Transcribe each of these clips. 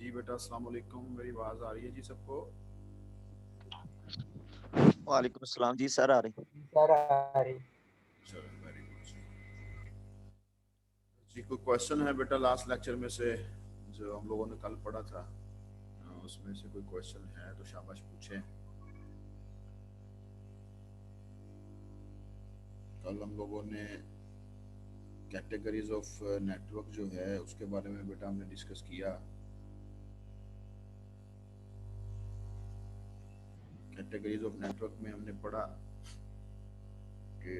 जी बेटा, अस्सलाम वालेकुम। मेरी आवाज़ आ रही है जी सबको? वालेकुम अस्सलाम जी सर, आ रही। सर आ रही। चलो, वेरी गुड जी। कोई क्वेश्चन है बेटा लास्ट लेक्चर में से जो हम लोगों ने कल पढ़ा था? उसमें से कोई क्वेश्चन है तो शाबाश पूछें। कल हम लोगों ने कैटेगरीज ऑफ नेटवर्क जो है उसके बारे में बेटा हमने डिस्कस किया। कैटेगरीज ऑफ नेटवर्क में हमने पढ़ा कि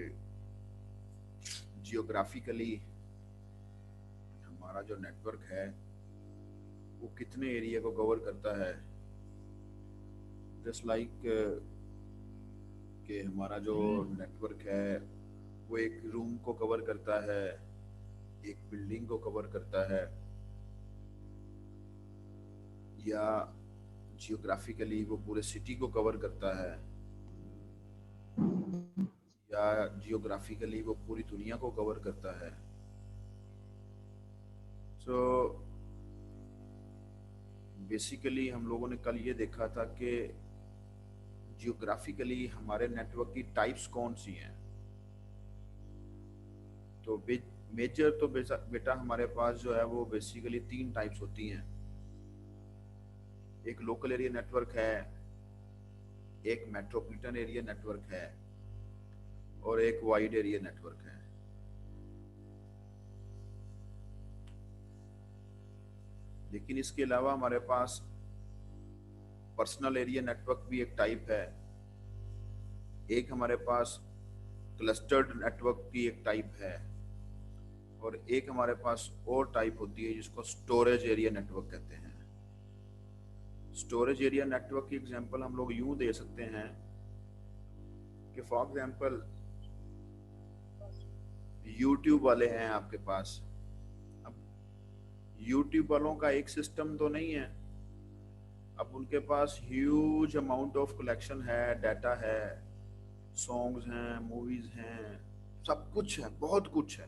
जियोग्राफिकली हमारा जो नेटवर्क है वो कितने एरिया को कवर करता है। जस्ट लाइक कि हमारा जो नेटवर्क है वो एक रूम को कवर करता है, एक बिल्डिंग को कवर करता है, या जियोग्राफिकली वो पूरे सिटी को कवर करता है, या जियोग्राफिकली वो पूरी दुनिया को कवर करता है। सो बेसिकली हम लोगों ने कल ये देखा था कि जियोग्राफिकली हमारे नेटवर्क की टाइप्स कौन सी हैं। तो मेजर तो बेटा हमारे पास जो है वो बेसिकली 3 टाइप्स होती हैं। एक लोकल एरिया नेटवर्क है, एक मेट्रोपॉलिटन एरिया नेटवर्क है, और एक वाइड एरिया नेटवर्क है। लेकिन इसके अलावा हमारे पास पर्सनल एरिया नेटवर्क भी एक टाइप है। एक हमारे पास क्लस्टर्ड नेटवर्क की एक टाइप है, और एक हमारे पास और टाइप होती है जिसको स्टोरेज एरिया नेटवर्क कहते हैं। स्टोरेज एरिया नेटवर्क की एग्जांपल हम लोग यूं दे सकते हैं कि फॉर एग्जांपल YouTube वाले हैं आपके पास। अब YouTube वालों का एक सिस्टम तो नहीं है, अब उनके पास ह्यूज अमाउंट ऑफ कलेक्शन है, डाटा है, सॉन्ग्स हैं, मूवीज हैं, सब कुछ है, बहुत कुछ है।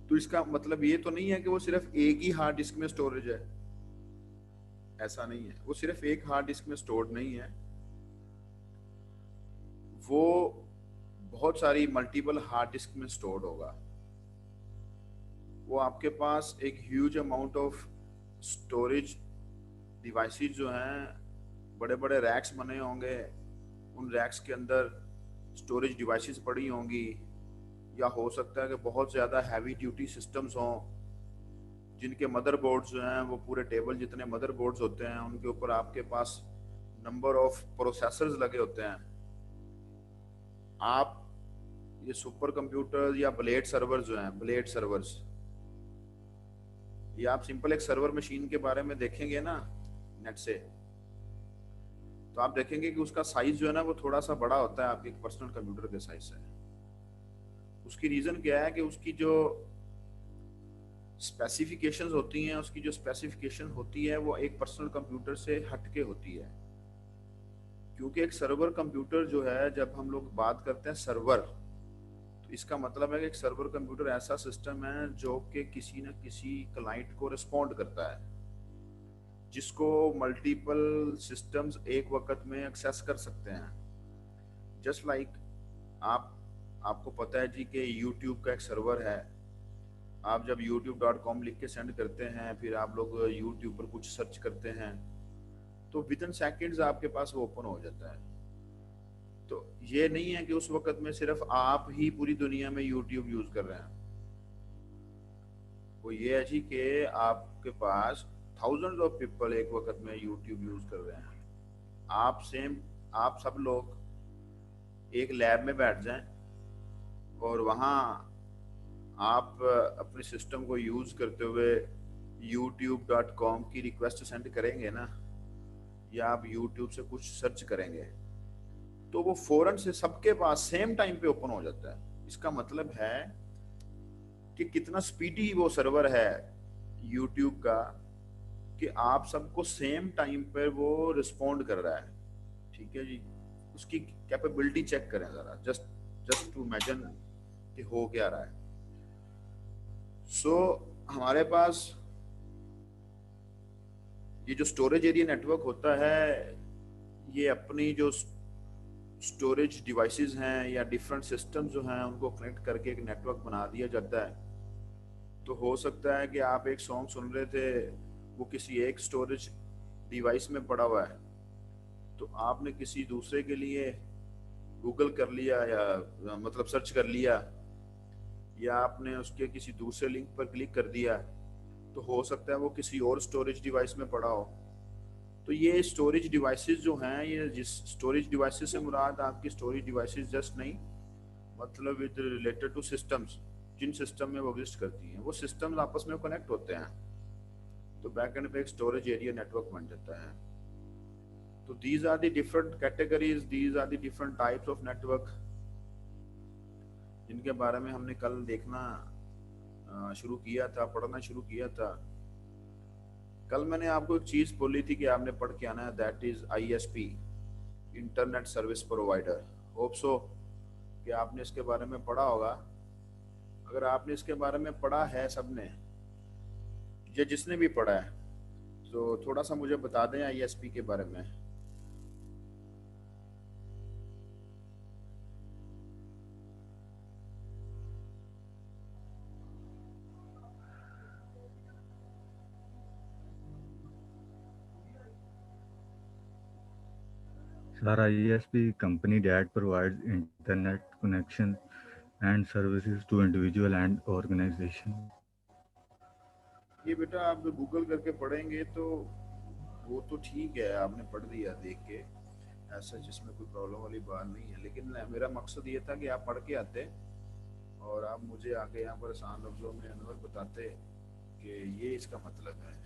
तो इसका मतलब ये तो नहीं है कि वो सिर्फ एक ही हार्ड डिस्क में स्टोरेज है, ऐसा नहीं है। वो सिर्फ एक हार्ड डिस्क में स्टोर्ड नहीं है, वो बहुत सारी मल्टीपल हार्ड डिस्क में स्टोर्ड होगा। वो आपके पास एक huge amount of storage devices जो हैं, बड़े बड़े रैक्स बने होंगे, उन रैक्स के अंदर स्टोरेज डिवाइसेस पड़ी होंगी, या हो सकता है कि बहुत ज़्यादा हैवी ड्यूटी सिस्टम्स हों जिनके मदरबोर्ड्स जो हैं वो पूरे टेबल जितने मदरबोर्ड्स होते हैं उनके ऊपर आपके पास नंबर ऑफ प्रोसेसर्स लगे होते हैं। आप ये सुपर कंप्यूटर या ब्लेड सर्वर जो हैं, ब्लेड सर्वर्स, ये आप सिंपल एक सर्वर मशीन के बारे में देखेंगे ना नेट से, तो आप देखेंगे कि उसका साइज जो है ना वो थोड़ा सा बड़ा होता है आपके पर्सनल कंप्यूटर के साइज से। उसकी रीजन क्या है कि उसकी जो स्पेसिफिकेशंस होती हैं, उसकी जो स्पेसिफिकेशन होती है वो एक पर्सनल कंप्यूटर से हटके होती है। क्योंकि एक सर्वर कंप्यूटर जो है, जब हम लोग बात करते हैं सर्वर, तो इसका मतलब है कि एक सर्वर कंप्यूटर ऐसा सिस्टम है जो कि किसी न किसी क्लाइंट को रिस्पॉन्ड करता है, जिसको मल्टीपल सिस्टम्स एक वक्त में एक्सेस कर सकते हैं। जस्ट लाइक आपको पता है जी कि YouTube का एक सर्वर है। आप जब youtube.com लिख के सेंड करते हैं, फिर आप लोग YouTube पर कुछ सर्च करते हैं, तो विद इन सेकेंड्स आपके पास वो ओपन हो जाता है। तो ये नहीं है कि उस वक्त में सिर्फ आप ही पूरी दुनिया में YouTube यूज कर रहे हैं। वो ये है जी कि आपके पास थाउजेंड्स ऑफ पीपल एक वक्त में YouTube यूज कर रहे हैं। आप सब लोग एक लैब में बैठ जाएं और वहाँ आप अपने सिस्टम को यूज करते हुए youtube.com की रिक्वेस्ट सेंड करेंगे ना, या आप YouTube से कुछ सर्च करेंगे, तो वो फौरन से सबके पास सेम टाइम पे ओपन हो जाता है। इसका मतलब है कि कितना स्पीडी वो सर्वर है YouTube का, कि आप सबको सेम टाइम पर वो रिस्पॉन्ड कर रहा है। ठीक है जी, उसकी कैपेबिलिटी चेक करें जरा, जस्ट टू इमेजिन कि हो क्या रहा है। सो हमारे पास ये जो स्टोरेज एरिया नेटवर्क होता है, ये अपनी जो स्टोरेज डिवाइसेस हैं या डिफरेंट सिस्टम जो हैं उनको कनेक्ट करके एक नेटवर्क बना दिया जाता है। तो हो सकता है कि आप एक सॉन्ग सुन रहे थे, वो किसी एक स्टोरेज डिवाइस में पड़ा हुआ है, तो आपने किसी दूसरे के लिए गूगल कर लिया या मतलब सर्च कर लिया, या आपने उसके किसी दूसरे लिंक पर क्लिक कर दिया, तो हो सकता है वो किसी और स्टोरेज डिवाइस में पड़ा हो। तो ये स्टोरेज डिवाइसेस जो हैं, ये जिस स्टोरेज डिवाइसेस से मुराद आपकी स्टोरेज डिवाइसेस जस्ट नहीं, मतलब विद रिलेटेड टू सिस्टम्स, जिन सिस्टम में वो एग्जिस्ट करती हैं वो सिस्टम्स आपस में कनेक्ट होते हैं, तो बैकएंड पे एक स्टोरेज एरिया नेटवर्क बन जाता है। तो these are the different categories, these are the different types of network जिनके बारे में हमने कल देखना शुरू किया था, पढ़ना शुरू किया था। कल मैंने आपको एक चीज बोली थी कि आपने पढ़ के आना है, that is ISP, internet service provider. Hope so कि आपने इसके बारे में पढ़ा होगा। अगर आपने इसके बारे में पढ़ा है सबने, या जिसने भी पढ़ा है, तो थोड़ा सा मुझे बता दें आईएसपी के बारे में। Sir, ISP company that provides internet connection and services to individual and organization. ये बेटा आप गूगल करके पढ़ेंगे तो वो तो ठीक है, आपने पढ़ दिया देख के, ऐसा जिसमें कोई प्रॉब्लम वाली बात नहीं है। लेकिन मेरा मकसद ये था कि आप पढ़ के आते और आप मुझे आके यहाँ पर आसान लफ्जों में अनवर बताते कि ये इसका मतलब है।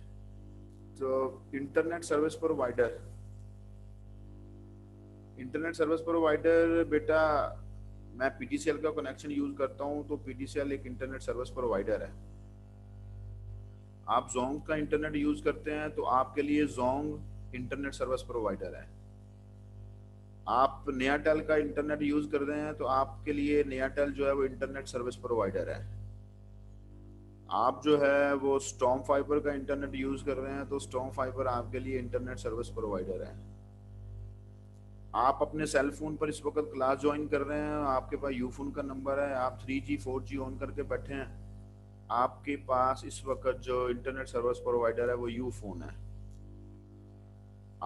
तो internet service provider, internet service provider बेटा, मैं पीटीसीएल का कनेक्शन यूज करता हूँ, तो पीटीसीएल एक इंटरनेट सर्विस प्रोवाइडर है। आप जोंग का इंटरनेट यूज करते हैं तो आपके लिए जोंग इंटरनेट सर्विस प्रोवाइडर है। आप नयाटेल का इंटरनेट यूज कर रहे हैं तो आपके लिए नयाटेल जो है वो इंटरनेट सर्विस प्रोवाइडर है। आप जो है वो स्टॉर्म फाइबर का इंटरनेट यूज कर रहे हैं तो स्टॉर्म फाइबर आपके लिए इंटरनेट सर्विस प्रोवाइडर है। आप अपने सेल फोन पर इस वक्त क्लास ज्वाइन कर रहे हैं, आपके पास यूफोन का नंबर है, आप 3G 4G ऑन करके बैठे हैं, आपके पास इस वक्त जो इंटरनेट सर्विस प्रोवाइडर है वो यूफोन है।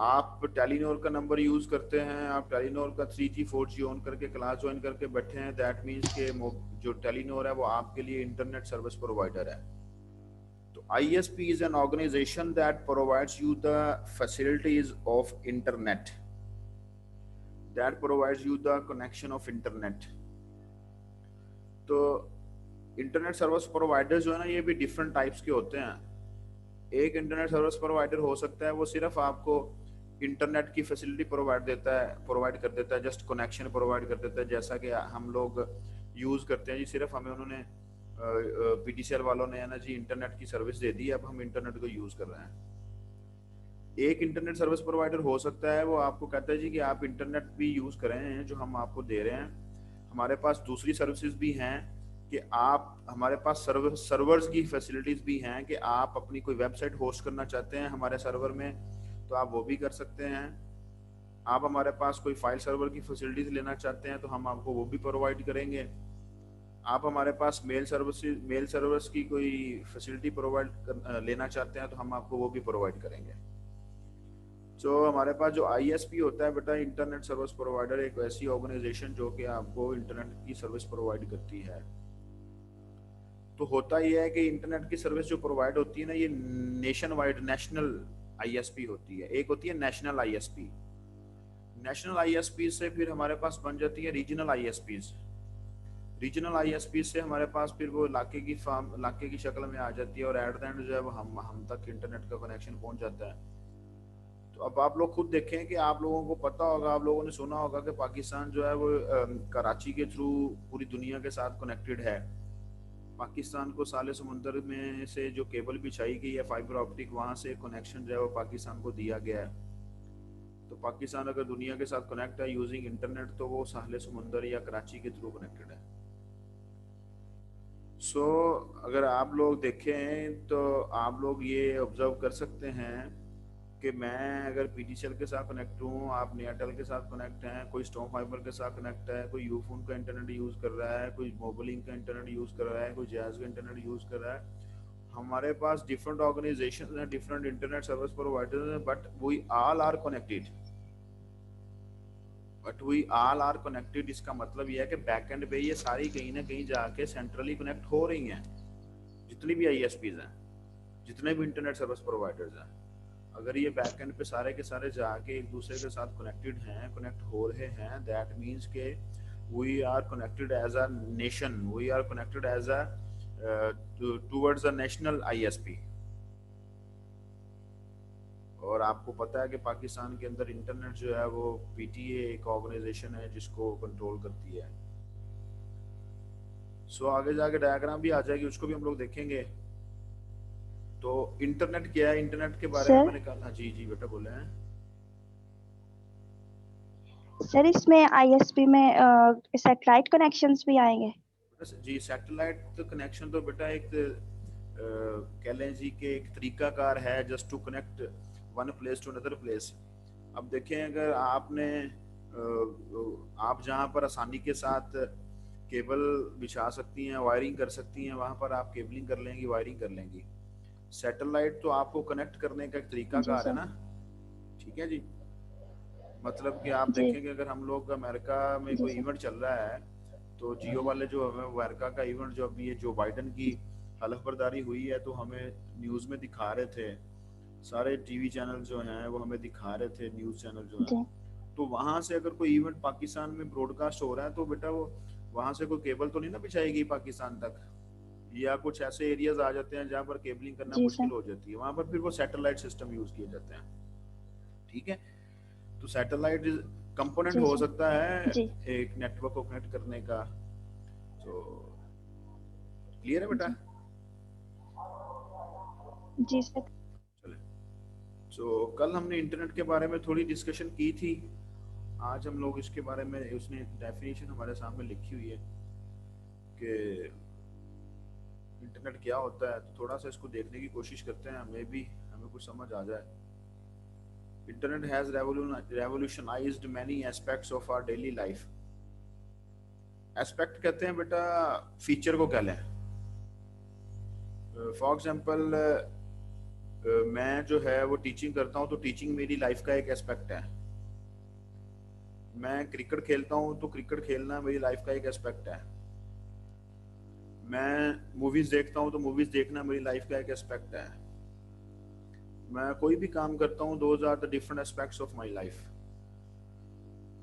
आप टेलीनॉर का नंबर यूज करते हैं, आप टेलीनॉर का 3G 4G ऑन करके क्लास ज्वाइन करके बैठे हैं, दैट मीन्स के जो टेलीनॉर है वो आपके लिए इंटरनेट सर्विस प्रोवाइडर है। तो ISP is an organization that provides you the facilities of internet, that provides you the connection of internet। तो इंटरनेट सर्विस प्रोवाइडर जो है ना, ये भी डिफरेंट टाइप्स के होते हैं। एक इंटरनेट सर्विस प्रोवाइडर हो सकता है वो सिर्फ आपको इंटरनेट की फैसिलिटी प्रोवाइड कर देता है, जस्ट कनेक्शन प्रोवाइड कर देता है, जैसा कि हम लोग यूज करते हैं जी। सिर्फ हमें उन्होंने पीटीसीएल वालों ने है ना जी इंटरनेट की सर्विस दे दी, अब हम इंटरनेट को यूज कर रहे हैं। एक इंटरनेट सर्विस प्रोवाइडर हो सकता है वो आपको कहता है जी कि आप इंटरनेट भी यूज कर रहे हैं जो हम आपको दे रहे हैं, हमारे पास दूसरी सर्विसेज भी हैं कि आप, हमारे पास सर्वर्स की फैसिलिटीज भी हैं कि आप अपनी कोई वेबसाइट होस्ट करना चाहते हैं हमारे सर्वर में तो आप वो भी कर सकते हैं। आप हमारे पास कोई फाइल सर्वर की फैसिलिटीज लेना चाहते हैं तो हम आपको वो भी प्रोवाइड करेंगे। आप हमारे पास मेल सर्वर्स की कोई फैसिलिटी लेना चाहते हैं तो हम आपको वो भी प्रोवाइड करेंगे। तो हमारे पास जो ISP होता है बेटा, इंटरनेट सर्विस प्रोवाइडर, एक ऐसी ऑर्गेनाइजेशन जो कि आपको इंटरनेट की सर्विस प्रोवाइड करती है। तो होता यह है कि इंटरनेट की सर्विस जो प्रोवाइड होती है ना, ये नेशन वाइड नेशनल ISP होती है। एक होती है नेशनल ISP, नेशनल ISP से फिर हमारे पास बन जाती है रीजनल ISPs, रीजनल ISP से हमारे पास फिर वो इलाके की शक्ल में आ जाती है और एट द एंड जो है वो हम तक इंटरनेट का कनेक्शन पहुंच जाता है। तो अब आप लोग खुद देखें कि आप लोगों को पता होगा, आप लोगों ने सुना होगा कि पाकिस्तान जो है वो कराची के थ्रू पूरी दुनिया के साथ कनेक्टेड है। पाकिस्तान को साले समुंदर में से जो केबल बिछाई गई है फाइबर ऑप्टिक, वहां से कनेक्शन जो है वो पाकिस्तान को दिया गया है। तो पाकिस्तान अगर दुनिया के साथ कनेक्ट है यूजिंग इंटरनेट तो वो साले समुंदर या कराची के थ्रू कनेक्टेड है। सो अगर आप लोग देखें तो आप लोग ये ऑब्जर्व कर सकते हैं कि मैं अगर पीटीसीएल के साथ कनेक्ट हूँ, आप एयरटेल के साथ कनेक्ट हैं, कोई स्टॉम फाइबर के साथ कनेक्ट है, कोई यूफोन का इंटरनेट यूज़ कर रहा है, कोई मोबिलिंक का इंटरनेट यूज़ कर रहा है, कोई जैज़ का इंटरनेट यूज़ कर रहा है। हमारे पास डिफरेंट ऑर्गेनाइजेशन हैं, डिफरेंट इंटरनेट सर्विस प्रोवाइडर्स हैं, but we all are connected. इसका मतलब यह है कि बैकएंड पे ये सारी कहीं ना कहीं जाके सेंट्रली कनेक्ट हो रही हैं, जितनी भी आईएसपीज हैं, जितने भी इंटरनेट सर्विस प्रोवाइडर्स हैं। अगर ये बैकएंड पे सारे के सारे जाके एक दूसरे के साथ कनेक्टेड हैं, कनेक्ट हो रहे हैं, दैट मीन्स के we are connected as a nation, we are connected as a towards a national ISP. और आपको पता है कि पाकिस्तान के अंदर इंटरनेट जो है वो पीटीए एक ऑर्गेनाइजेशन है जिसको कंट्रोल करती है। सो आगे जाके डायग्राम भी आ जाएगी, उसको भी हम लोग देखेंगे। तो इंटरनेट क्या है, इंटरनेट के बारे में सर मैंने कहा। जी जी बेटा बोले हैं। सर इसमें आईएसपी में सैटेलाइट कनेक्शंस भी आएंगे? जी सैटेलाइट कनेक्शन तो बेटा एक कह लें जी कि एक तरीकाकार है just to connect one place to another place. अब देखें, अगर आपने आप जहाँ पर आसानी के साथ केबल बिछा सकती हैं, वायरिंग कर सकती हैं, वहाँ पर आप केबलिंग कर लेंगी, वायरिंग कर लेंगी। सैटेलाइट तो आपको कनेक्ट करने का एक जी तरीकाकार है सर। ना। ठीक है जी। मतलब कि आप जी देखेंगे अगर हम लोग अमेरिका में जी कोई सर। इवेंट चल रहा है तो जियो वाले जो हमें अमेरिका का इवेंट जो अभी ये जो बाइडन की हलफबरदारी हुई है तो हमें न्यूज़ में दिखा रहे थे, सारे टीवी चैनल जो हैं वो हमें दिखा रहे थे, न्यूज़ चैनल जो हैं। जी तो वहाँ से अगर कोई इवेंट पाकिस्तान में ब्रॉडकास्ट हो रहा है तो बेटा वो वहाँ से कोई केबल तो नहीं ना बिछाएगी पाकिस्तान तक, या कुछ ऐसे एरियाज आ जाते हैं जहाँ पर केबलिंग करना जी मुश्किल सर। हो जाती है, वहाँ पर फिर वो सैटेलाइट सिस्टम यूज़ किए जाते हैं। ठीक है। तो सैटेलाइट कंपोनेंट जी हो सर। सकता है जी एक नेटवर्क को कनेक्ट करने का। तो क्लियर है बेटा? जी जी सर। चले। तो कल हमने इंटरनेट के बारे में थोड़ी डिस्कशन की थी, आज हम लोग इसके बारे में, उसने डेफिनेशन हमारे सामने लिखी हुई है कि इंटरनेट क्या होता है, तो थोड़ा सा इसको देखने की कोशिश करते हैं, हमें भी हमें कुछ समझ आ जाए। Internet has revolutionized many aspects of our daily life। Aspect कहते हैं बेटा फीचर को कह लें। फॉर एग्जांपल मैं जो है वो टीचिंग करता हूँ तो टीचिंग मेरी लाइफ का एक एस्पेक्ट है। मैं क्रिकेट खेलता हूँ तो क्रिकेट खेलना मेरी लाइफ का एक एस्पेक्ट है। मैं मूवीज देखता हूँ तो मूवीज देखना मेरी लाइफ का एक एस्पेक्ट है। मैं कोई भी काम करता हूँ, those are the different aspects of my life.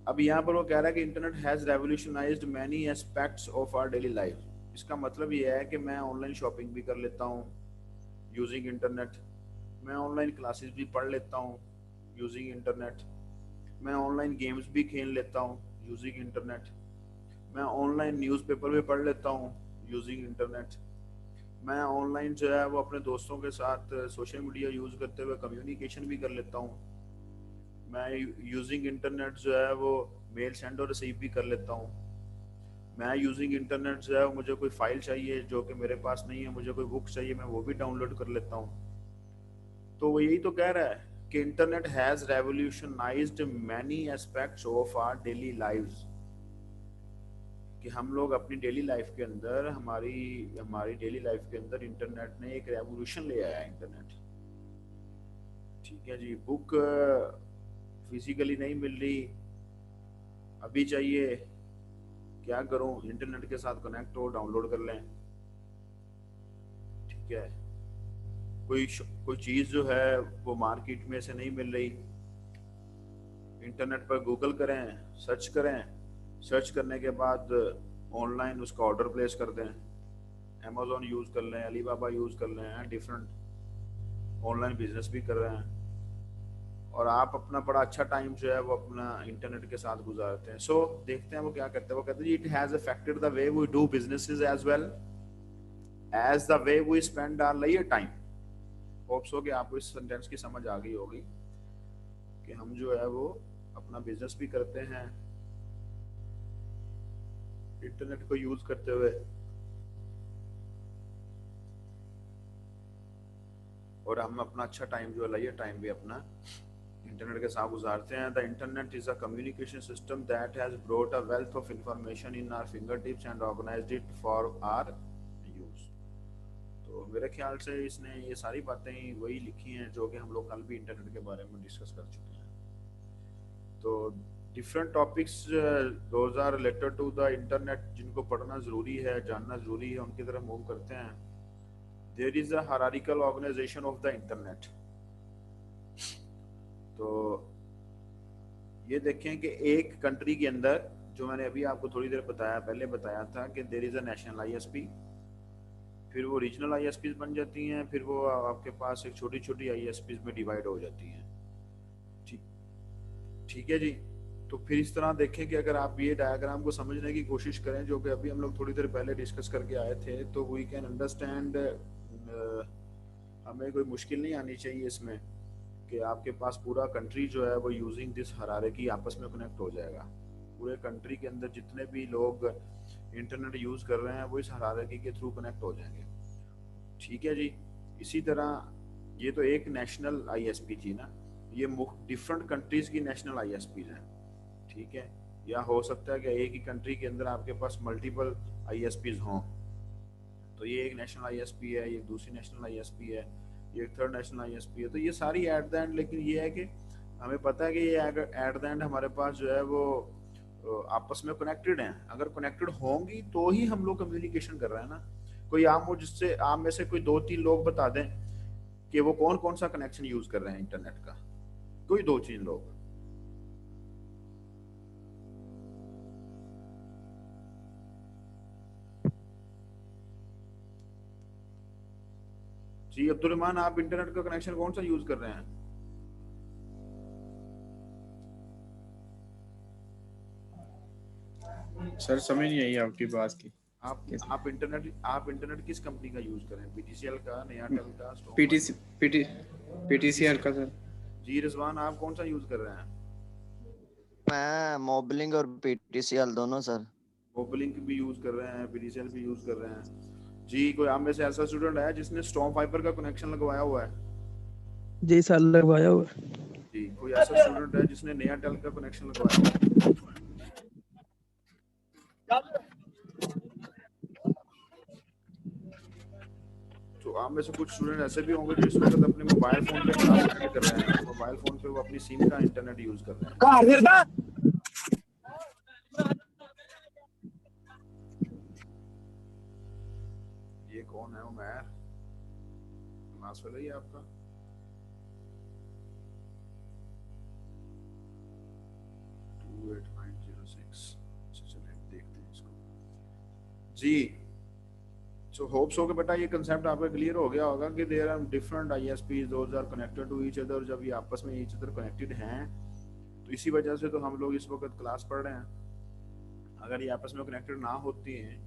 अब यहाँ पर वो कह रहा है कि internet has revolutionised many aspects of our daily life. इसका मतलब ये है कि मैं ऑनलाइन शॉपिंग भी कर लेता हूँ यूजिंग इंटरनेट, मैं ऑनलाइन क्लासेस भी पढ़ लेता हूँ यूजिंग इंटरनेट, मैं ऑनलाइन गेम्स भी खेल लेता हूँ यूजिंग इंटरनेट, मैं ऑनलाइन न्यूज़पेपर भी पढ़ लेता हूँ यूजिंग इंटरनेट, मैं ऑनलाइन जो है वो अपने दोस्तों के साथ सोशल मीडिया यूज़ करते हुए कम्युनिकेशन भी कर लेता हूँ। मैं यूजिंग इंटरनेट जो है वो मेल सेंड और रिसीव भी कर लेता हूँ। मैं यूजिंग इंटरनेट जो है मुझे कोई फाइल चाहिए जो कि मेरे पास नहीं है, मुझे कोई बुक चाहिए, मैं वो भी डाउनलोड कर लेता हूँ। तो वो यही तो कह रहा है कि internet has revolutionised many aspects of our daily lives, कि हम लोग अपनी डेली लाइफ के अंदर, हमारी हमारी डेली लाइफ के अंदर इंटरनेट ने एक रेवोल्यूशन ले आया है इंटरनेट। ठीक है जी। बुक फिजिकली नहीं मिल रही, अभी चाहिए, क्या करूं, इंटरनेट के साथ कनेक्ट हो, डाउनलोड कर लें। ठीक है। कोई चीज़ जो है वो मार्केट में से नहीं मिल रही, इंटरनेट पर गूगल करें, सर्च करें, सर्च करने के बाद ऑनलाइन उसका ऑर्डर प्लेस कर दें, अमेज़ॉन यूज़ कर लें, अलीबाबा यूज़ कर लें, डिफरेंट ऑनलाइन बिजनेस भी कर रहे हैं, और आप अपना बड़ा अच्छा टाइम जो है वो अपना इंटरनेट के साथ गुजारते हैं। सो देखते हैं वो क्या करते हैं। वो कहते हैं it has affected the way we do businesses as well as the way we spend our लेयर टाइम। होप्स हो कि आपको इस सेंटेंस की समझ आ गई होगी कि हम जो है वो अपना बिजनेस भी करते हैं इंटरनेट को यूज करते हुए, और हम अपना अच्छा टाइम जो है टाइम भी अपना इंटरनेट के साथ गुजारते हैं। The internet is a communication system that has brought a wealth of information in our finger tips and organised it for our use. तो मेरे ख्याल से इसने ये सारी बातें वही लिखी हैं जो कि हम लोग कल भी इंटरनेट के बारे में डिस्कस कर चुके हैं। तो different topics those are related to the internet जिनको पढ़ना ज़रूरी है, जानना ज़रूरी है, उनकी तरफ मूव करते हैं। There is a hierarchical organisation of the internet. तो ये देखें कि एक कंट्री के अंदर, जो मैंने अभी आपको थोड़ी देर पहले बताया था कि there is a national ISP, फिर वो रीजनल आईएसपीज बन जाती हैं, फिर वो आपके पास एक छोटी छोटी आईएसपीज में डिवाइड हो जाती हैं। ठीक है जी। तो फिर इस तरह देखें कि अगर आप ये डायग्राम को समझने की कोशिश करें जो कि अभी हम लोग थोड़ी देर पहले डिस्कस करके आए थे, तो वी कैन अंडरस्टैंड, हमें कोई मुश्किल नहीं आनी चाहिए इसमें कि आपके पास पूरा कंट्री जो है वो यूजिंग दिस हायरार्की आपस में कनेक्ट हो जाएगा। पूरे कंट्री के अंदर जितने भी लोग इंटरनेट यूज़ कर रहे हैं वो इस हायरार्की के थ्रू कनेक्ट हो जाएंगे। ठीक है जी। इसी तरह ये तो एक नेशनल आईएसपी थी ना, ये डिफरेंट कंट्रीज की नेशनल आईएसपीज हैं। ठीक है। या हो सकता है कि एक ही कंट्री के अंदर आपके पास मल्टीपल आईएसपीज हों, तो ये एक नेशनल आईएसपी है, ये दूसरी नेशनल आईएसपी है, ये एक थर्ड नेशनल आईएसपी है। तो ये सारी एट द एंड, लेकिन ये है कि हमें पता है कि ये एट द एंड हमारे पास जो है वो आपस में कनेक्टेड हैं। अगर कनेक्टेड होंगी तो ही हम लोग कम्युनिकेशन कर रहे हैं ना। कोई आप में से कोई 2-3 लोग बता दें कि वो कौन कौन सा कनेक्शन यूज कर रहे हैं इंटरनेट का, कोई 2-3 लोग। जी अब्दुल रहमान, आप इंटरनेट का कनेक्शन कौन सा यूज कर रहे हैं? सर समझ नहीं आई आपकी बात की। आप इंटरनेट किस कंपनी का यूज कर रहे हैं? पीटीसीएल का, नयाटेल का, पीटीसीएल का सर। जी रिजवान, आप कौन सा यूज कर रहे हैं? मैं मोबलिंक और पीटीसीएल दोनों सर। मोबलिंक भी यूज कर रहे हैं, पीटीसीएल भी यूज कर रहे हैं। जी कोई आप में से ऐसा स्टूडेंट है जिसने स्टॉर्म फाइबर का कनेक्शन लगवाया हुआ है? जी सर लगवाया हुआ है। जी कोई ऐसा स्टूडेंट है जिसने नयाटेल का कनेक्शन लगवाया हुआ है? तो आप में से कुछ स्टूडेंट ऐसे भी होंगे जो इस वक्त अपने मोबाइल फोन पे क्लास अटेंड कर रहे हैं, मोबाइल फोन पे वो अपनी सिम का इंटरनेट यूज कर रहे हैं। ये कौन है? उमैर, क्लास वाला ही है आपका? देखते हैं इसको जी। So hope so कि बेटा ये कंसेप्ट आपका क्लियर हो गया होगा कि there are different ISPs, those are connected to each other. जब ये आपस में ईच अदर कनेक्टेड हैं तो इसी वजह से तो हम लोग इस वक्त क्लास पढ़ रहे हैं। अगर ये आपस में कनेक्टेड ना होती हैं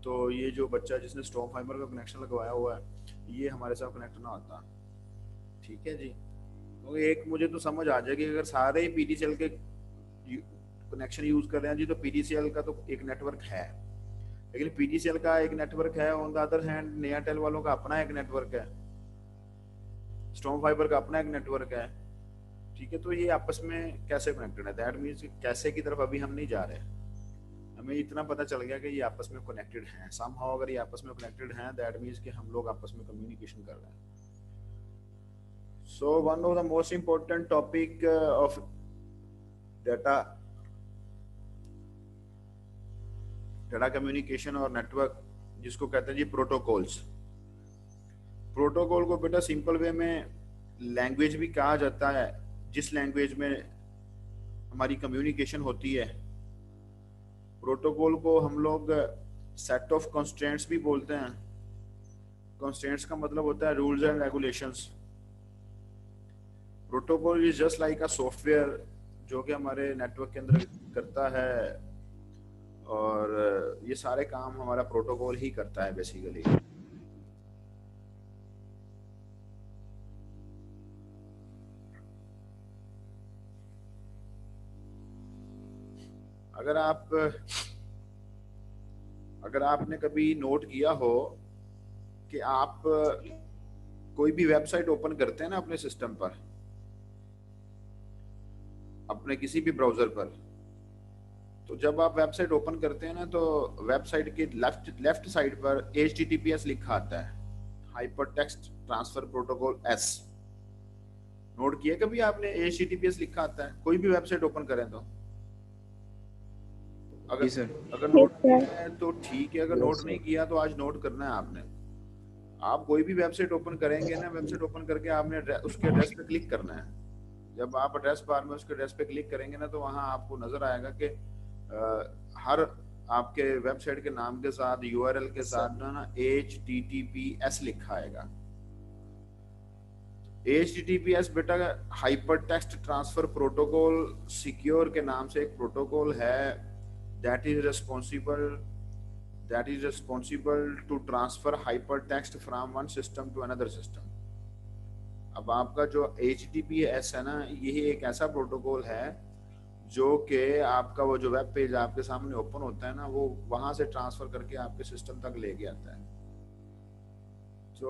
तो ये जो बच्चा जिसने स्टॉर्म फाइबर का कनेक्शन लगवाया हुआ है ये हमारे साथ कनेक्ट ना होता। ठीक है जी। तो एक मुझे तो समझ आ जाएगी, अगर सारे ही पीटीसीएल के कनेक्शन यूज कर रहे हैं जी तो पीटीसीएल का तो एक नेटवर्क है, लेकिन पीटीसीएल का एक नेटवर्क है, ऑन द अदर हैंड नयाटेल वालों का अपना एक नेटवर्क है, स्टॉर्म फाइबर का अपना एक नेटवर्क है। ठीक है। तो ये आपस में कैसे कनेक्टेड है? दैट मींस कैसे की तरफ अभी हम नहीं जा रहे, हमें इतना पता चल गया कि ये आपस में कनेक्टेड हैं समहाउ। अगर ये आपस में कनेक्टेड हैं दैट मींस कि हम लोग आपस में कम्युनिकेशन कर रहे हैं। So one of the most important topic of data communication और नेटवर्क, जिसको कहते हैं जी प्रोटोकॉल्स। प्रोटोकॉल को बेटा सिंपल वे में लैंग्वेज भी कहा जाता है, जिस लैंग्वेज में हमारी कम्युनिकेशन होती है। प्रोटोकॉल को हम लोग सेट ऑफ कंस्ट्रेंट्स भी बोलते हैं। कंस्ट्रेंट्स का मतलब होता है rules and regulations. Protocol is just like a software जो कि हमारे नेटवर्क के अंदर करता है, और ये सारे काम हमारा प्रोटोकॉल ही करता है बेसिकली। अगर आपने कभी नोट किया हो कि आप कोई भी वेबसाइट ओपन करते हैं ना अपने सिस्टम पर, अपने किसी भी ब्राउजर पर, तो जब आप वेबसाइट ओपन करते हैं ना तो वेबसाइट के लेफ्ट साइड पर HTTPS लिखा आता है, hyper text transfer protocol S। Note किया कभी आपने HTTPS लिखा आता है कोई भी वेबसाइट ओपन करें तो? जी सर। अगर Yes, नोट sir. किया है तो ठीक है, अगर Yes, नोट sir. नहीं किया तो आज नोट करना है आपने। आप कोई भी वेबसाइट ओपन करेंगे ना, वेबसाइट ओपन करके आपने उसके एड्रेस पे क्लिक करना है। जब आप एड्रेस बार में उसके एड्रेस पे क्लिक करेंगे ना तो वहां आपको नजर आएगा कि हर आपके वेबसाइट के नाम के साथ URL के साथ ना HTTPS लिखा आएगा। HTTPS बेटा hyper text transfer protocol secure के नाम से एक प्रोटोकॉल है that is responsible to transfer hypertext from one system to another system। अब आपका जो HTTPS है ना, यही एक ऐसा प्रोटोकॉल है जो कि आपका वो जो वेब पेज आपके सामने ओपन होता है ना, वो वहां से ट्रांसफर करके आपके सिस्टम तक लेके आता है। तो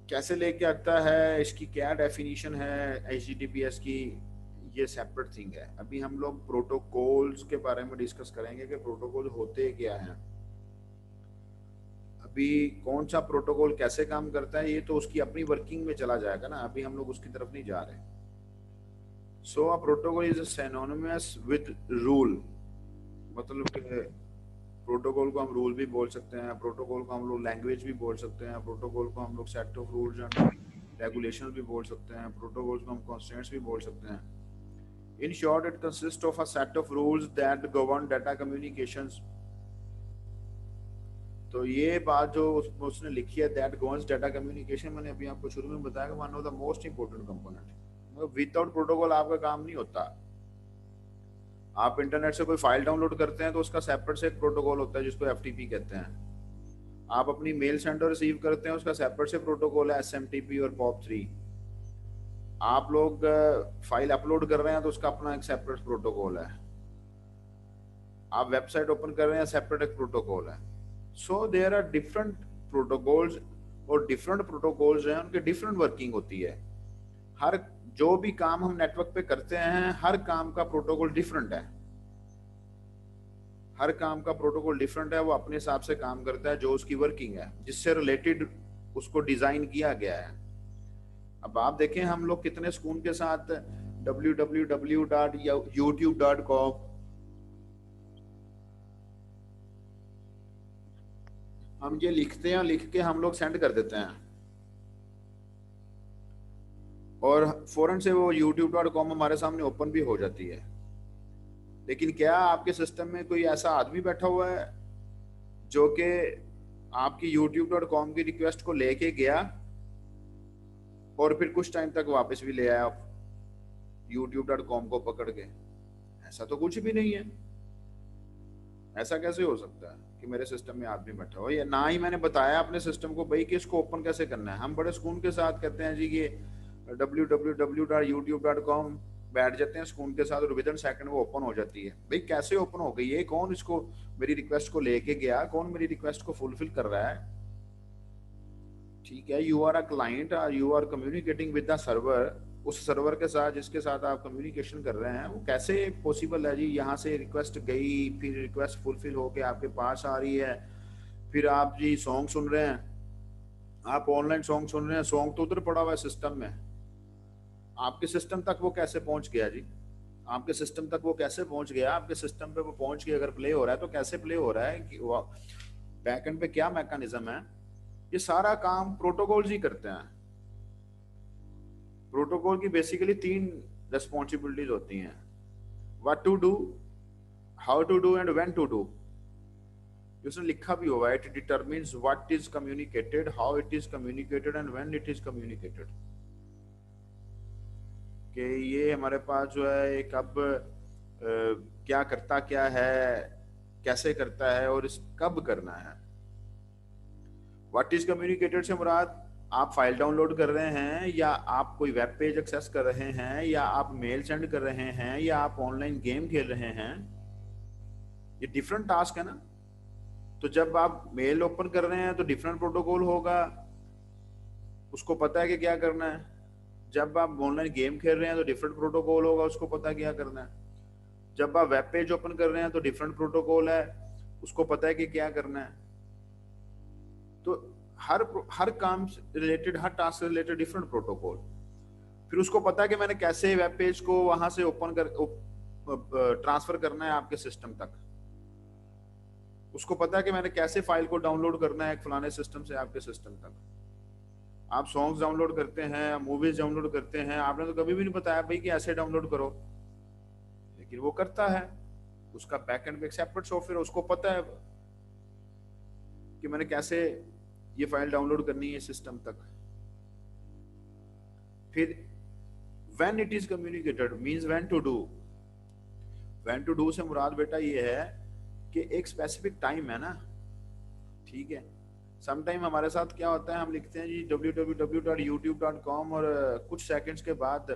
कैसे लेके आता है, इसकी क्या डेफिनेशन है HTTPS की, ये सेपरेट थिंग है। अभी हम लोग प्रोटोकॉल्स के बारे में डिस्कस करेंगे कि प्रोटोकॉल होते क्या हैं। अभी कौन सा प्रोटोकॉल कैसे काम करता है ये तो उसकी अपनी वर्किंग में चला जाएगा ना, अभी हम लोग उसकी तरफ नहीं जा रहे। So a protocol is synonymous with rule, मतलब कि प्रोटोकॉल को हम रूल भी बोल सकते हैं, प्रोटोकॉल को हम लोग लैंग्वेज भी बोल सकते हैं, प्रोटोकॉल को हम लोग set of rules and regulation भी बोल सकते हैं, प्रोटोकॉल को हम कॉन्स्टेंट्स भी बोल सकते हैं। In short, it consists of a set of rules that govern data communications। तो ये बात जो उसने लिखी है that governs data communication, मैंने अभी आपको शुरू में बताया कि one of the most important component। मतलब विदाउट प्रोटोकॉल आपका काम नहीं होता। आप इंटरनेट से कोई फाइल डाउनलोड करते हैं तो उसका सेपरेट से एक प्रोटोकॉल होता है जिसको FTP कहते हैं। आप अपनी मेल सेंड और रिसीव करते हैं, उसका सेपरेट से प्रोटोकॉल है SMTP और POP3। आप लोग फाइल अपलोड कर रहे हैं तो उसका अपना एक सेपरेट प्रोटोकॉल है। आप वेबसाइट ओपन कर रहे हैं, सेपरेट एक प्रोटोकॉल है। So there are different protocols, और डिफरेंट प्रोटोकॉल्स हैं, उनके डिफरेंट वर्किंग होती है। हर जो भी काम हम नेटवर्क पे करते हैं, हर काम का प्रोटोकॉल डिफरेंट है। हर काम का प्रोटोकॉल डिफरेंट है, वो अपने हिसाब से काम करता है जो उसकी वर्किंग है, जिससे रिलेटेड उसको डिजाइन किया गया है। अब आप देखें हम लोग कितने सुकून के साथ www.youtube.com हम ये लिखते हैं, लिख के हम लोग सेंड कर देते हैं और फौरन से वो youtube.com हमारे सामने ओपन भी हो जाती है। लेकिन क्या आपके सिस्टम में कोई ऐसा आदमी बैठा हुआ है जो कि आपकी youtube.com की रिक्वेस्ट को लेके गया और फिर कुछ टाइम तक वापस भी ले आया youtube.com को पकड़ के? ऐसा तो कुछ भी नहीं है। ऐसा कैसे हो सकता है कि मेरे सिस्टम में आदमी बैठा हो? या ना ही मैंने बताया अपने सिस्टम को भाई कि इसको ओपन कैसे करना है। हम बड़े सुकून के साथ कहते हैं जी कि www.youtube.com, बैठ जाते हैं सुकून के साथ और विद इन सेकंड वो ओपन हो जाती है। भाई कैसे ओपन हो गई है? कौन इसको मेरी रिक्वेस्ट को लेके गया? कौन मेरी रिक्वेस्ट को फुलफिल कर रहा है? ठीक है, you are a client, you are communicating with the server. उस सर्वर के साथ जिसके साथ आप कम्युनिकेशन कर रहे हैं, वो कैसे पॉसिबल है जी? यहाँ से रिक्वेस्ट गई, फिर रिक्वेस्ट फुलफिल होके आपके पास आ रही है, फिर आप जी सॉन्ग सुन रहे हैं, आप ऑनलाइन सॉन्ग सुन रहे हैं, सॉन्ग तो उधर पड़ा हुआ है सिस्टम में, आपके सिस्टम तक वो कैसे पहुंच गया जी? आपके सिस्टम तक वो कैसे पहुंच गया? आपके सिस्टम पे वो पहुंच के अगर प्ले हो रहा है तो कैसे प्ले हो रहा है? कि बैकएंड पे क्या मैकेनिज्म है? ये सारा काम प्रोटोकॉल्स ही करते हैं। प्रोटोकॉल की बेसिकली 3 रिस्पॉन्सिबिलिटीज होती हैं: what to do, how to do and when to do. उसने लिखा भी हुआ है, it determines what is communicated, how it is communicated and when it is communicated. कि ये हमारे पास जो है एक अब क्या करता क्या है, कैसे करता है और इस कब करना है। व्हाट इज कम्युनिकेटेड से मुराद आप फाइल डाउनलोड कर रहे हैं, या आप कोई वेब पेज एक्सेस कर रहे हैं, या आप मेल सेंड कर रहे हैं, या आप ऑनलाइन गेम खेल रहे हैं। ये डिफरेंट टास्क है ना। तो जब आप मेल ओपन कर रहे हैं तो डिफरेंट प्रोटोकॉल होगा, उसको पता है कि क्या करना है। जब आप ऑनलाइन गेम खेल रहे हैं तो डिफरेंट प्रोटोकॉल होगा, उसको पता है क्या करना है। जब आप वेब पेज ओपन कर रहे हैं तो डिफरेंट प्रोटोकॉल है, उसको पता है कि क्या करना है। तो हर काम से रिलेटेड, हर टास्क से रिलेटेड डिफरेंट प्रोटोकॉल। फिर उसको पता है कि मैंने कैसे वेब पेज को वहां से ओपन कर ट्रांसफर करना है आपके सिस्टम तक। उसको पता है कि मैंने कैसे फाइल को डाउनलोड करना है एक फलाने सिस्टम से आपके सिस्टम तक। आप सॉन्ग्स डाउनलोड करते हैं, मूवीज डाउनलोड करते हैं, आपने तो कभी भी नहीं बताया भाई कि ऐसे डाउनलोड करो, लेकिन वो करता है। उसका बैकएंड पे एक सेपरेट सॉफ्टवेयर, उसको पता है कि मैंने कैसे ये फाइल डाउनलोड करनी है सिस्टम तक। फिर when it is communicated means when to do. When to do से मुराद बेटा ये है कि एक स्पेसिफिक टाइम है ना, ठीक है। सम टाइम हमारे साथ क्या होता है, हम लिखते हैं जी www.youtube.com और कुछ सेकंड्स के बाद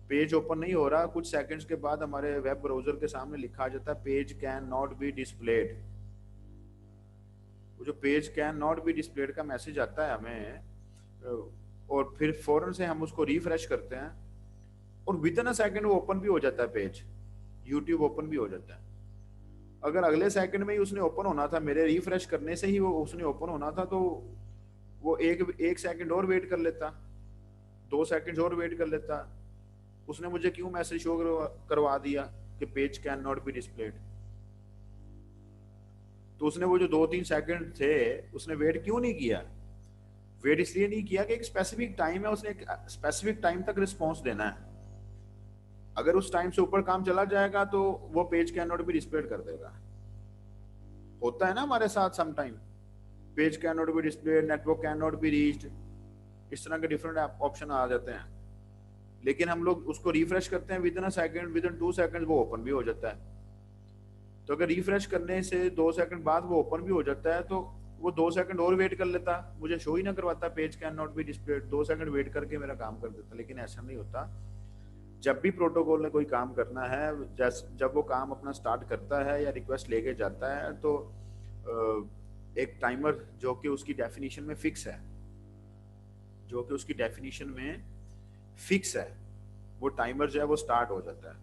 पेज ओपन नहीं हो रहा, कुछ सेकंड्स के बाद हमारे वेब ब्राउजर के सामने लिखा आ जाता है page can not be displayed. वो जो page can not be displayed का मैसेज आता है हमें, और फिर फौरन से हम उसको रिफ्रेश करते हैं और विद इन अ सेकंड वो ओपन भी हो जाता है, पेज यूट्यूब ओपन भी हो जाता है। अगर अगले सेकंड में ही उसने ओपन होना था, मेरे रिफ्रेश करने से ही वो उसने ओपन होना था, तो वो एक सेकंड और वेट कर लेता, 2 सेकंड और वेट कर लेता। उसने मुझे क्यों मैसेज शो करवा दिया कि page can not be displayed? तो उसने वो जो 2-3 सेकंड थे उसने वेट क्यों नहीं किया? वेट इसलिए नहीं किया कि एक स्पेसिफिक टाइम है, उसने एक स्पेसिफिक टाइम तक रिस्पॉन्स देना है। अगर उस टाइम से ऊपर काम चला जाएगा तो वो page can not be displayed कर देगा। होता है ना हमारे साथ some time, page can not be displayed, network can not be reached, इस तरह के डिफरेंट ऑप्शन आ जाते हैं। लेकिन हम लोग उसको रिफ्रेश करते हैं with in a second, with in 2 second वो ओपन भी हो जाता है। तो अगर रिफ्रेश करने से 2 सेकंड बाद वो ओपन भी हो जाता है तो वो 2 सेकंड और वेट कर लेता, मुझे शो ही ना करवाता page can not be displayed, 2 second wait करके मेरा काम कर देता। लेकिन ऐसा नहीं होता। जब भी प्रोटोकॉल ने कोई काम करना है, जब वो काम अपना स्टार्ट करता है या रिक्वेस्ट लेके जाता है, तो एक टाइमर जो कि उसकी डेफिनेशन में फिक्स है, वो टाइमर जो है वो स्टार्ट हो जाता है।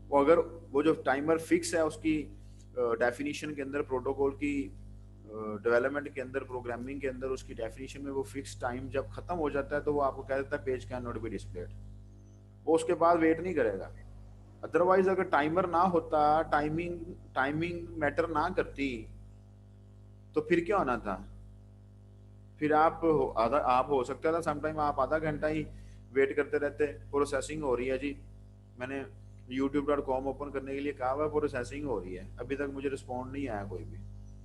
वो अगर वो जो टाइमर फिक्स है उसकी डेफिनेशन के अंदर, प्रोटोकॉल की डेवलपमेंट के अंदर, प्रोग्रामिंग के अंदर, उसकी डेफिनेशन में वो फिक्स टाइम जब खत्म हो जाता है तो वो आपको कह देता है page can not be displayed. वो उसके बाद वेट नहीं करेगा। अदरवाइज अगर टाइमर ना होता, टाइमिंग मैटर ना करती, तो फिर क्या होना था? फिर आप हो सकता था समटाइम आप आधा घंटा ही वेट करते रहते, प्रोसेसिंग हो रही है जी, मैंने youtube.com ओपन करने के लिए कहा हुआ, प्रोसेसिंग हो रही है, अभी तक मुझे रिस्पॉन्ड नहीं आया कोई भी।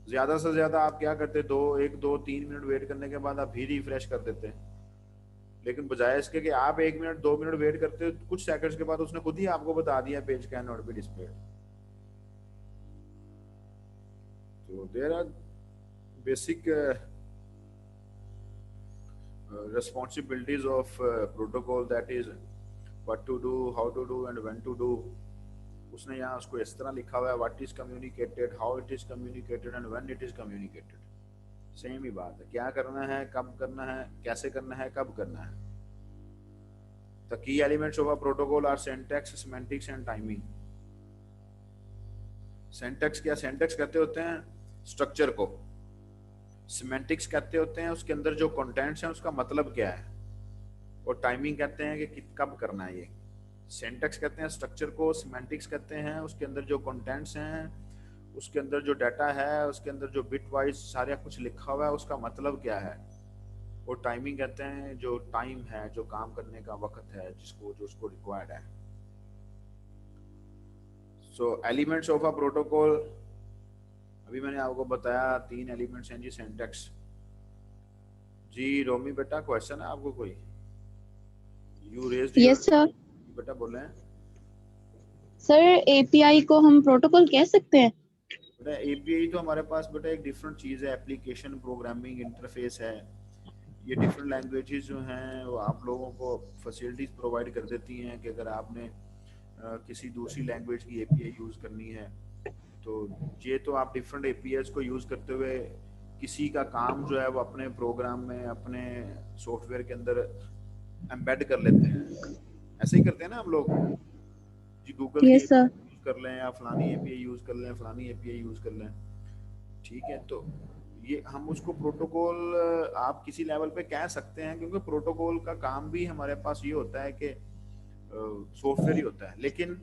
ज्यादा से ज्यादा आप क्या करते, 1-2-3 मिनट वेट करने के बाद आप भी रिफ्रेश कर देते। लेकिन बजाय इसके कि आप 1 मिनट 2 मिनट वेट करते, कुछ सेकंड्स के बाद उसने खुद ही आपको बता दिया page can not be displayed. तो there are basic responsibilities of protocol, that is what to do, how to do and when to do। उसने यहाँ उसको इस तरह लिखा हुआ है, what is communicated, how it is communicated and when it is communicated। Same ही बात है, क्या करना है, कब करना है, कैसे करना है, कब करना है। The key elements of a protocol are syntax, semantics and timing। syntax क्या, syntax कहते होते हैं स्ट्रक्चर को, सिमेंटिक्स कहते होते हैं उसके अंदर जो कंटेंट्स हैं उसका मतलब क्या है, और टाइमिंग कहते हैं कि कब करना है। ये सिंटैक्स कहते हैं स्ट्रक्चर को, सिमेंटिक्स कहते हैं उसके अंदर जो कंटेंट्स हैं, उसके अंदर जो डाटा है, उसके अंदर जो बिट वाइज सारा कुछ लिखा हुआ है उसका मतलब क्या है, और टाइमिंग कहते हैं जो टाइम है, जो काम करने का वक्त है जो उसको रिक्वायर्ड है। सो एलिमेंट्स ऑफ अ प्रोटोकॉल, अभी मैंने आपको बताया 3 एलिमेंट्स हैं जी। सिंटैक्स जी, रोमी बेटा क्वेश्चन है आपको कोई? You raised your, yes sir. बेटा बोले। सर एपीआई को हम प्रोटोकॉल कह सकते हैं? बेटा एपीआई तो हमारे पास बेटा एक डिफरेंट चीज है, एप्लीकेशन प्रोग्रामिंग इंटरफेस है। ये डिफरेंट लैंग्वेजेस जो हैं वो आप लोगों को फैसिलिटीज प्रोवाइड कर देती हैं कि अगर आपने किसी दूसरी लैंग्वेज की एपीआई यूज करनी है तो ये तो आप डिफरेंट एपीआईज को यूज करते हुए किसी का काम जो है वो अपने प्रोग्राम में, अपने सॉफ्टवेयर के अंदर एम्बेड कर लेते हैं। ऐसे ही करते हैं ना हम लोग जी, गूगल की यस सर। यूज कर लें या फलानी एपीआई यूज कर लें, फलानी एपीआई यूज कर लें। ठीक है, तो ये हम उसको प्रोटोकॉल आप किसी लेवल पे कह सकते हैं, क्योंकि प्रोटोकॉल का काम भी हमारे पास ये होता है कि सॉफ्टवेयर ही होता है, लेकिन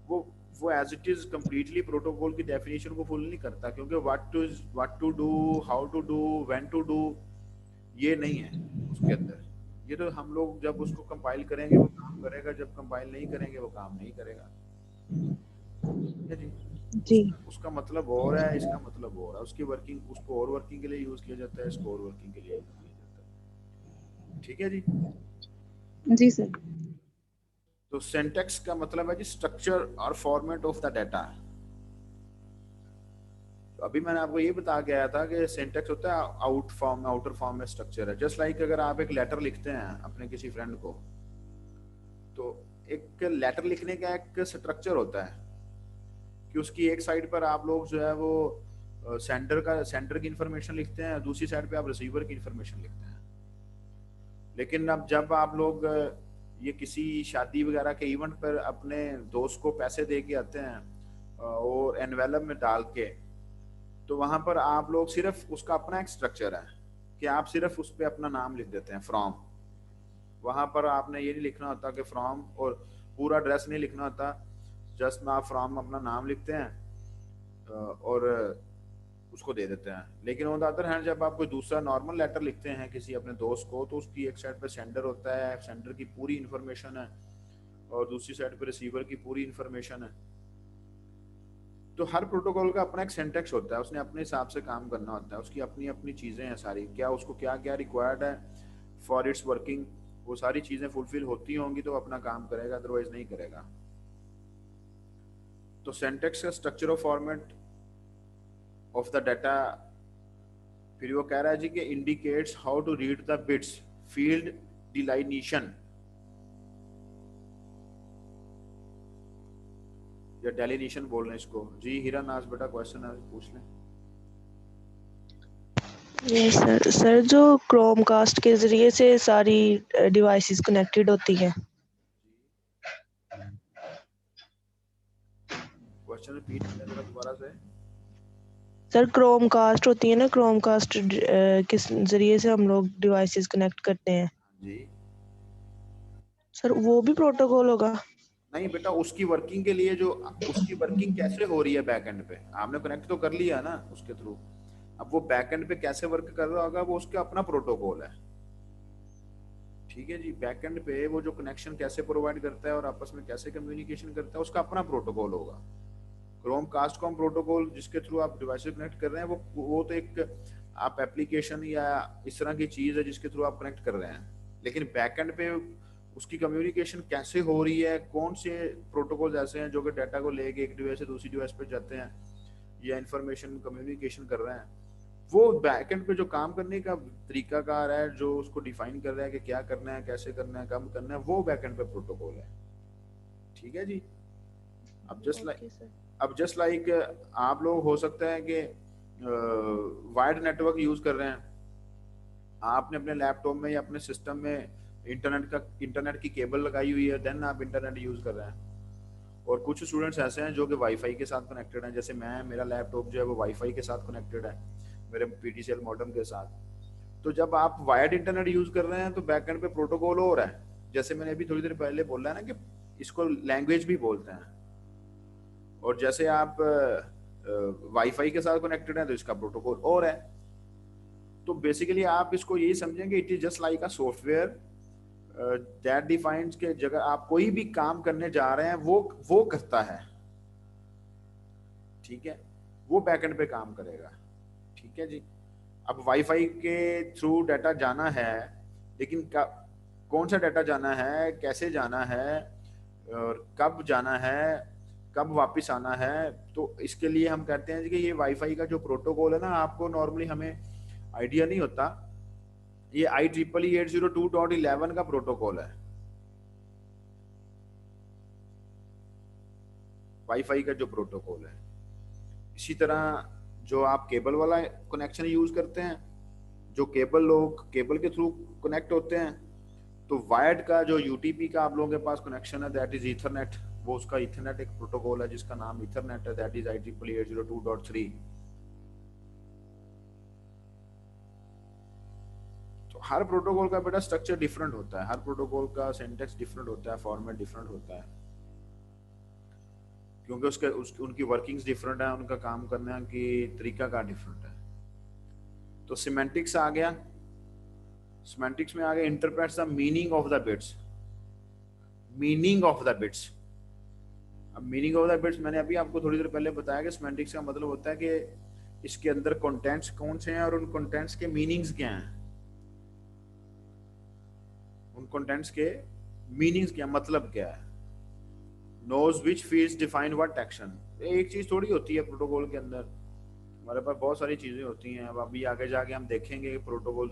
वो as it is completely protocol की डेफिनेशन को फुल नहीं करता, क्योंकि what to do, how to do, when to do, ये नहीं है उसके अंदर। ये तो हम लोग जब उसको कंपाइल करेंगे वो काम करेगा, जब कंपाइल नहीं करेंगे वो काम नहीं करेगा। ठीक है जी। जी उसका मतलब और है, इसका मतलब और है। उसकी वर्किंग, उसको और वर्किंग के लिए यूज किया जाता है, इसको और वर्किंग के लिए यूज किया जाता है। ठीक है जी। जी सर। तो सिंटैक्स का मतलब है जी स्ट्रक्चर और फॉर्मेट ऑफ द डाटा। तो अभी मैंने आपको ये बता के आया था कि सिंटैक्स होता है आउट फॉर्म, आउटर फॉर्म में स्ट्रक्चर है। जस्ट लाइक अगर आप एक लेटर लिखते हैं अपने किसी फ्रेंड को, तो एक लेटर लिखने का एक स्ट्रक्चर होता है कि उसकी एक साइड पर आप लोग जो है वो सेंडर की इंफॉर्मेशन लिखते हैं, दूसरी साइड पे आप रिसीवर की इंफॉर्मेशन लिखते हैं। लेकिन अब जब आप लोग ये किसी शादी वगैरह के इवेंट पर अपने दोस्त को पैसे दे के आते हैं और एनवेलप में डाल के, तो वहां पर आप लोग सिर्फ उसका अपना एक स्ट्रक्चर है कि आप सिर्फ उस पर अपना नाम लिख देते हैं, फ्रॉम। वहां पर आपने ये नहीं लिखना होता कि फ्रॉम, और पूरा एड्रेस नहीं लिखना होता, जस्ट में आप फ्रॉम अपना नाम लिखते हैं और उसको दे देते हैं। लेकिन ऑन द अदर हैंड जब आप कोई दूसरा नॉर्मल लेटर लिखते हैं किसी अपने दोस्त को, तो उसकी एक साइड पे सेंडर होता है, सेंडर की पूरी इंफॉर्मेशन है, और दूसरी साइड पे रिसीवर की पूरी इंफॉर्मेशन है। तो हर प्रोटोकॉल का अपना एक सिंटैक्स होता है, उसने अपने हिसाब से काम करना होता है, उसकी अपनी अपनी चीजें हैं सारी, क्या उसको क्या क्या रिक्वायर्ड है फॉर इट्स वर्किंग, वो सारी चीजें फुलफिल होती होंगी तो अपना काम करेगा, अदरवाइज नहीं करेगा। तो सिंटैक्स का structure of format of the data, फिर वो कह रहा है जी कि indicates how to read the bits, field delineation या डेलिनेशन बोल रहे हैं इसको जी। हीरा नाज बेटा क्वेश्चन है, पूछ लें। ये सर जो क्रोमकास्ट के जरिए से सारी डिवाइसेस कनेक्टेड होती हैं। क्वेश्चन रिपीट करें जरा दोबारा से। सर क्रोमकास्ट होती है ना, क्रोमकास्ट किस जरिए से हम लोग डिवाइसेस कनेक्ट करते हैं जी सर, वो भी प्रोटोकॉल होगा? नहीं बेटा, उसकी वर्किंग के लिए जो उसकी वर्किंग कैसे हो रही है बैकएंड पे, आपने कनेक्ट तो कर लिया ना उसके थ्रू, अब वो बैकएंड पे कैसे वर्क कर रहा होगा वो उसका अपना प्रोटोकॉल है। ठीक है जी, बैकएंड पे वो जो कनेक्शन कैसे प्रोवाइड करता है और आपस में कैसे कम्युनिकेशन करता है उसका अपना प्रोटोकॉल होगा। क्रोमकास्ट कॉम प्रोटोकॉल जिसके थ्रू आप डिवाइस कनेक्ट कर रहे हैं वो तो एक आप एप्लीकेशन या इस तरह की चीज है जिसके थ्रू आप कनेक्ट कर रहे हैं, लेकिन बैकएंड पे उसकी कम्युनिकेशन कैसे हो रही है, कौन से प्रोटोकॉल ऐसे हैं जो कि डाटा को लेके एक डिवाइस से दूसरी डिवाइस पे जाते हैं या इंफॉर्मेशन कम्युनिकेशन कर रहे हैं, वो बैकएंड पे जो काम करने का तरीकाकार है जो उसको डिफाइन कर रहा है कि क्या करना है, कैसे करना है, कब करना है, वो बैकएंड पे प्रोटोकॉल है। ठीक है जी। अब जस्ट लाइक आप लोग हो सकता है कि वायर्ड नेटवर्क यूज कर रहे हैं, आपने अपने लैपटॉप में या अपने सिस्टम में इंटरनेट की केबल लगाई हुई है, देन आप इंटरनेट यूज कर रहे हैं। और कुछ स्टूडेंट्स ऐसे हैं जो कि वाईफाई के साथ कनेक्टेड हैं, जैसे मेरा लैपटॉप जो है वो वाईफाई के साथ कनेक्टेड है मेरे पीटीसीएल मॉडेम के साथ। तो जब आप वायर्ड इंटरनेट यूज कर रहे हैं तो बैकएंड पे प्रोटोकॉल हो रहा है, जैसे मैंने अभी थोड़ी देर पहले बोला है ना कि इसको लैंग्वेज भी बोलते हैं, और जैसे आप वाईफाई के साथ कनेक्टेड हैं तो इसका प्रोटोकॉल और है। तो बेसिकली आप इसको यही समझेंगे, it is just like a software that defines के जगह आप कोई भी काम करने जा रहे हैं वो करता है। ठीक है, वो बैकएंड पे काम करेगा। ठीक है जी। अब वाईफाई के थ्रू डाटा जाना है, लेकिन कौन सा डाटा जाना है, कैसे जाना है, और कब जाना है, कब वापस आना है, तो इसके लिए हम कहते हैं कि ये वाईफाई का जो प्रोटोकॉल है ना, आपको नॉर्मली हमें आइडिया नहीं होता, ये IEEE 802.11 का प्रोटोकॉल है वाईफाई का जो प्रोटोकॉल है। इसी तरह जो आप केबल वाला कनेक्शन यूज करते हैं, जो केबल लोग केबल के थ्रू कनेक्ट होते हैं, तो वायर्ड का जो यूटीपी का आप लोगों के पास कनेक्शन है दैट इज ईथरनेट। वो उसका ईथरनेट एक प्रोटोकॉल है जिसका नाम ईथरनेट है, दैट इज IEEE 802.3। तो हर प्रोटोकॉल का बेटा स्ट्रक्चर डिफरेंट होता है, हर प्रोटोकॉल का सिंटैक्स डिफरेंट होता है, फॉर्मेट डिफरेंट होता है, क्योंकि उनकी वर्किंग्स डिफरेंट है, उनका काम करने की तरीका का डिफरेंट है। तो सिमेंटिक्स आ गया, सिमेंटिक्स में आ गया interprets the meaning of the bits. Meaning of the bits, अब मीनिंग ऑफ द बिट्स मैंने अभी आपको थोड़ी देर पहले बताया कि सिमेंटिक्स का मतलब होता है कि इसके अंदर कंटेंट्स कौन से हैं और उन कंटेंट्स के मीनिंग्स क्या हैं, उन कंटेंट्स के मीनिंग्स क्या, मतलब क्या है। knows which fields define what action, एक चीज थोड़ी होती है प्रोटोकॉल के अंदर, हमारे पास बहुत सारी चीजें होती हैं। अब अभी आगे जाके हम देखेंगे कि प्रोटोकॉल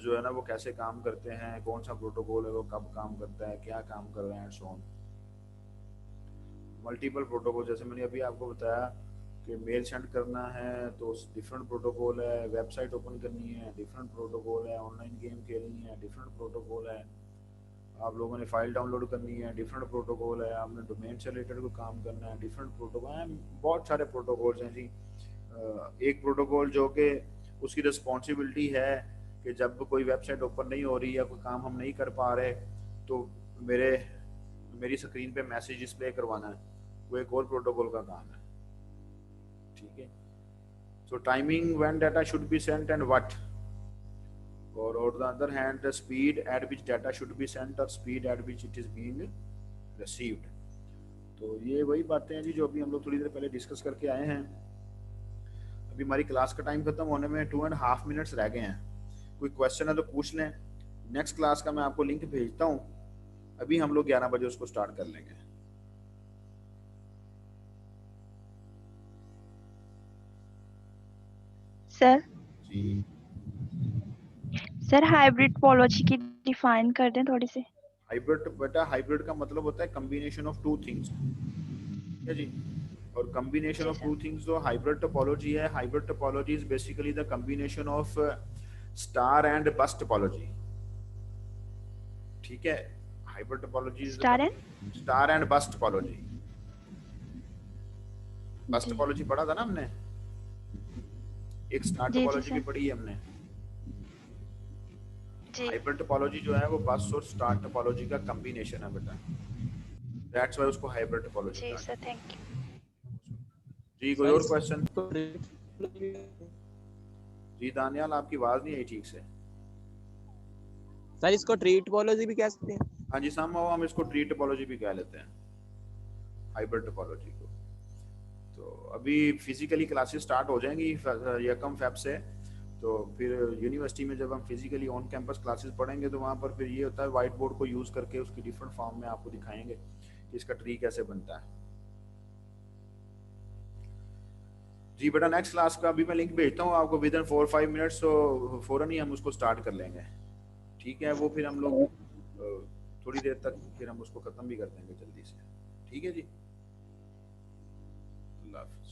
जो है ना वो कैसे काम करते हैं, कौन सा प्रोटोकॉल है वो कब काम करता है, क्या काम कर रहे हैं, सो ऑन। मल्टीपल प्रोटोकॉल, जैसे मैंने अभी आपको बताया कि मेल सेंड करना है तो डिफरेंट प्रोटोकॉल है, वेबसाइट ओपन करनी है डिफरेंट प्रोटोकॉल है, ऑनलाइन गेम खेलनी है डिफरेंट प्रोटोकॉल है, आप लोगों ने फाइल डाउनलोड करनी है डिफरेंट प्रोटोकॉल है, आपने डोमेन से रिलेटेड कोई काम करना है डिफरेंट प्रोटोकॉल है। बहुत सारे प्रोटोकॉल्स हैं जी। एक प्रोटोकॉल जो कि उसकी रिस्पॉन्सिबिलिटी है कि जब कोई वेबसाइट ओपन नहीं हो रही या कोई काम हम नहीं कर पा रहे तो मेरी स्क्रीन पे मैसेज डिस्प्ले करवाना है, वो एक और प्रोटोकॉल का काम है, ठीक है। So timing when data should be sent and what, और on the other hand the speed at which data should be sent or speed at which it is being received। तो ये वही बातें हैं जी जो अभी हम लोग थोड़ी देर पहले डिस्कस करके आए हैं। अभी हमारी क्लास का टाइम खत्म होने में 2.5 मिनट्स रह गए हैं, कोई क्वेश्चन है तो पूछ लें। नेक्स्ट क्लास का मैं आपको लिंक भेजता हूँ, अभी हम लोग 11 बजे उसको स्टार्ट कर लेंगे। सर जी सर हाइब्रिड टोपोलॉजी की डिफाइन कर दें थोड़ी सी। हाइब्रिड, बेटा हाइब्रिड का मतलब होता है कम्बिनेशन ऑफ टू थिंग्स, है जी। और कम्बिनेशन ऑफ टू थिंग्स जो हाइब्रिड टोपोलॉजी है, hybrid topology is basically the combination of star and बस टोपोलॉजी, ठीक है। Hybrid topology is star and बस टोपोलॉजी। बस टोपोलॉजी पढ़ा था ना हमने, एक स्टार टोपोलॉजी भी पढ़ी है हमने। हाइब्रिड टोपोलॉजी जो है वो बस और स्टार टोपोलॉजी का कॉम्बिनेशन है बेटा, दैट्स व्हाई उसको हाइब्रिड टोपोलॉजी कहते हैं। जी सर, थैंक यू। जी कोई और क्वेश्चन? जी दानियाल आपकी आवाज नहीं आई ठीक से। सर इसको ट्री टोपोलॉजी भी कह सकते हैं? हाँ जी, हम इसको ट्री टोपोलॉजी भी कह लेते हैं, हाइब्रिड टोपोलॉजी को। तो अभी फिजिकली क्लासेस स्टार्ट हो जाएंगी 1 फेब से, तो फिर यूनिवर्सिटी में जब हम फिजिकली ऑन कैंपस क्लासेस पढ़ेंगे तो वहाँ पर फिर ये होता है व्हाइट बोर्ड को यूज़ करके उसकी डिफरेंट फॉर्म में आपको दिखाएंगे कि इसका ट्री कैसे बनता है। जी बेटा नेक्स्ट क्लास का अभी मैं लिंक भेजता हूँ आपको विद इन 4-5 मिनट्स, तो फौरन ही हम उसको स्टार्ट कर लेंगे, ठीक है। वो फिर हम लोग थोड़ी देर तक फिर हम उसको ख़त्म भी कर देंगे जल्दी से, ठीक है जी। अल्लाह हाफ़िज़।